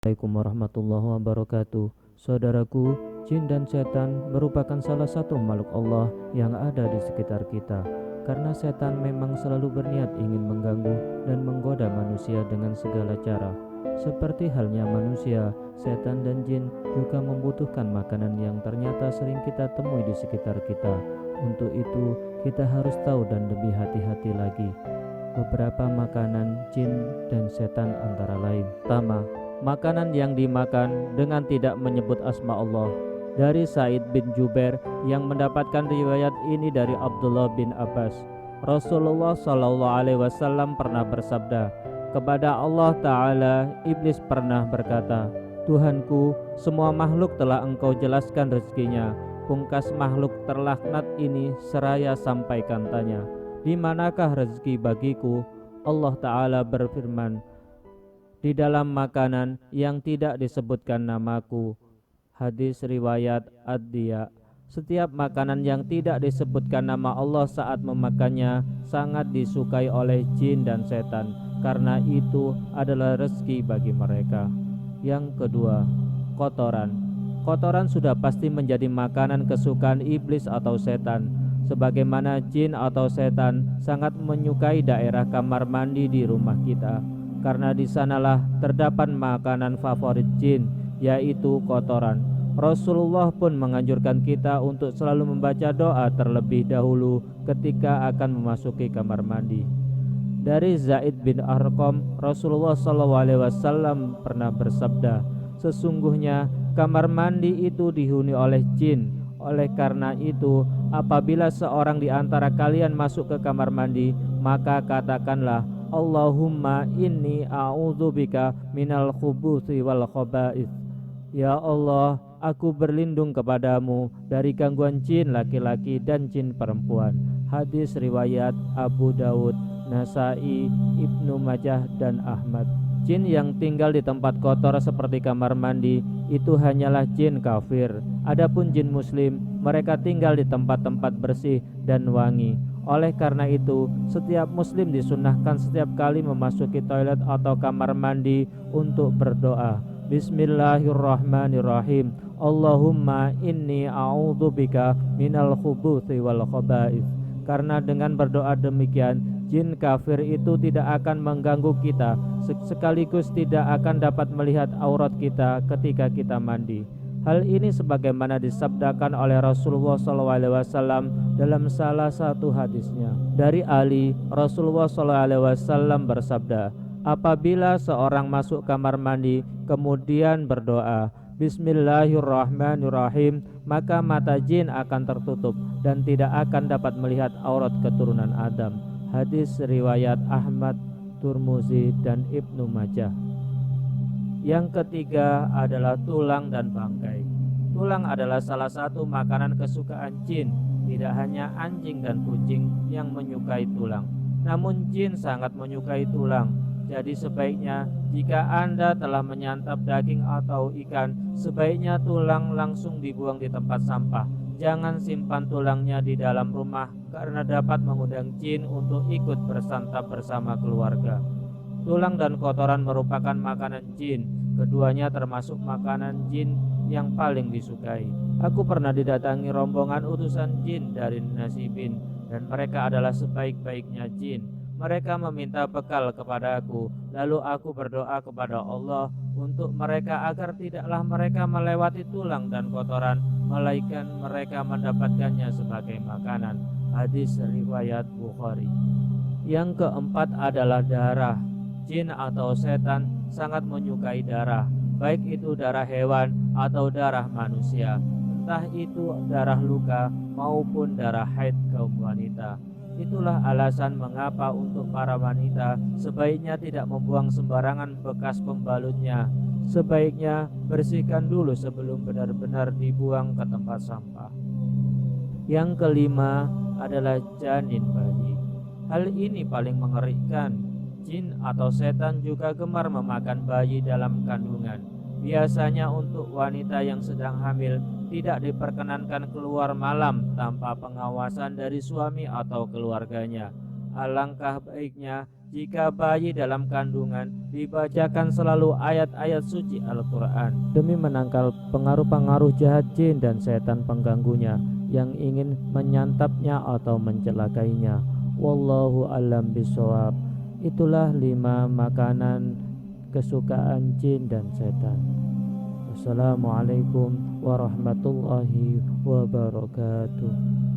Assalamualaikum warahmatullahi wabarakatuh. Saudaraku, jin dan setan merupakan salah satu makhluk Allah yang ada di sekitar kita. Karena setan memang selalu berniat ingin mengganggu dan menggoda manusia dengan segala cara. Seperti halnya manusia, setan dan jin juga membutuhkan makanan yang ternyata sering kita temui di sekitar kita. Untuk itu, kita harus tahu dan lebih hati-hati lagi. Beberapa makanan jin dan setan antara lain. Pertama, makanan yang dimakan dengan tidak menyebut asma Allah. Dari Sa'id bin Jubair yang mendapatkan riwayat ini dari Abdullah bin Abbas. Rasulullah SAW pernah bersabda, kepada Allah Ta'ala iblis pernah berkata, Tuhanku, semua makhluk telah engkau jelaskan rezekinya. Pungkas makhluk terlaknat ini seraya sampaikan tanya, di manakah rezeki bagiku? Allah Ta'ala berfirman, di dalam makanan yang tidak disebutkan namaku. Hadis riwayat Ad-Diya. Setiap makanan yang tidak disebutkan nama Allah saat memakannya sangat disukai oleh jin dan setan, karena itu adalah rezeki bagi mereka. Yang kedua, kotoran. Kotoran sudah pasti menjadi makanan kesukaan iblis atau setan, sebagaimana jin atau setan sangat menyukai daerah kamar mandi di rumah kita, karena di sanalah terdapat makanan favorit jin, yaitu kotoran. Rasulullah pun menganjurkan kita untuk selalu membaca doa terlebih dahulu ketika akan memasuki kamar mandi. Dari Zaid bin Arqam, Rasulullah SAW pernah bersabda, sesungguhnya kamar mandi itu dihuni oleh jin. Oleh karena itu, apabila seorang di antara kalian masuk ke kamar mandi, maka katakanlah, Allahumma inni a'udzubika minal khubuthi wal khaba'ith. Ya Allah, aku berlindung kepadamu dari gangguan jin laki-laki dan jin perempuan. Hadis riwayat Abu Dawud, Nasai, Ibnu Majah dan Ahmad. Jin yang tinggal di tempat kotor seperti kamar mandi itu hanyalah jin kafir. Adapun jin muslim, mereka tinggal di tempat-tempat bersih dan wangi. Oleh karena itu, setiap muslim disunahkan setiap kali memasuki toilet atau kamar mandi untuk berdoa, Bismillahirrahmanirrahim. Allahumma inni a'udzubika minal khubuthi wal khaba'ith. Karena dengan berdoa demikian, jin kafir itu tidak akan mengganggu kita, sekaligus tidak akan dapat melihat aurat kita ketika kita mandi. Hal ini sebagaimana disabdakan oleh Rasulullah SAW dalam salah satu hadisnya. Dari Ali, Rasulullah SAW bersabda, apabila seorang masuk kamar mandi kemudian berdoa, Bismillahirrahmanirrahim, maka mata jin akan tertutup dan tidak akan dapat melihat aurat keturunan Adam. Hadis riwayat Ahmad, Turmuzi dan Ibnu Majah. Yang ketiga adalah tulang dan bangkai. Tulang adalah salah satu makanan kesukaan jin. Tidak hanya anjing dan kucing yang menyukai tulang, namun jin sangat menyukai tulang. Jadi sebaiknya jika Anda telah menyantap daging atau ikan, sebaiknya tulang langsung dibuang di tempat sampah. Jangan simpan tulangnya di dalam rumah karena dapat mengundang jin untuk ikut bersantap bersama keluarga. Tulang dan kotoran merupakan makanan jin. Keduanya termasuk makanan jin yang paling disukai. Aku pernah didatangi rombongan utusan jin dari Nasibin, dan mereka adalah sebaik-baiknya jin. Mereka meminta bekal kepada aku, lalu aku berdoa kepada Allah untuk mereka agar tidaklah mereka melewati tulang dan kotoran, melainkan mereka mendapatkannya sebagai makanan. Hadis riwayat Bukhari. Yang keempat adalah darah. Jin atau setan sangat menyukai darah, baik itu darah hewan atau darah manusia, entah itu darah luka maupun darah haid kaum wanita. Itulah alasan mengapa untuk para wanita sebaiknya tidak membuang sembarangan bekas pembalutnya. Sebaiknya bersihkan dulu sebelum benar-benar dibuang ke tempat sampah. Yang kelima adalah janin bayi. Hal ini paling mengerikan. Jin atau setan juga gemar memakan bayi dalam kandungan. Biasanya untuk wanita yang sedang hamil tidak diperkenankan keluar malam tanpa pengawasan dari suami atau keluarganya. Alangkah baiknya jika bayi dalam kandungan dibacakan selalu ayat-ayat suci Al-Quran demi menangkal pengaruh-pengaruh jahat jin dan setan pengganggunya yang ingin menyantapnya atau mencelakainya. Wallahu alam bisawab. Itulah 5 makanan kesukaan jin dan setan. Wassalamualaikum warahmatullahi wabarakatuh.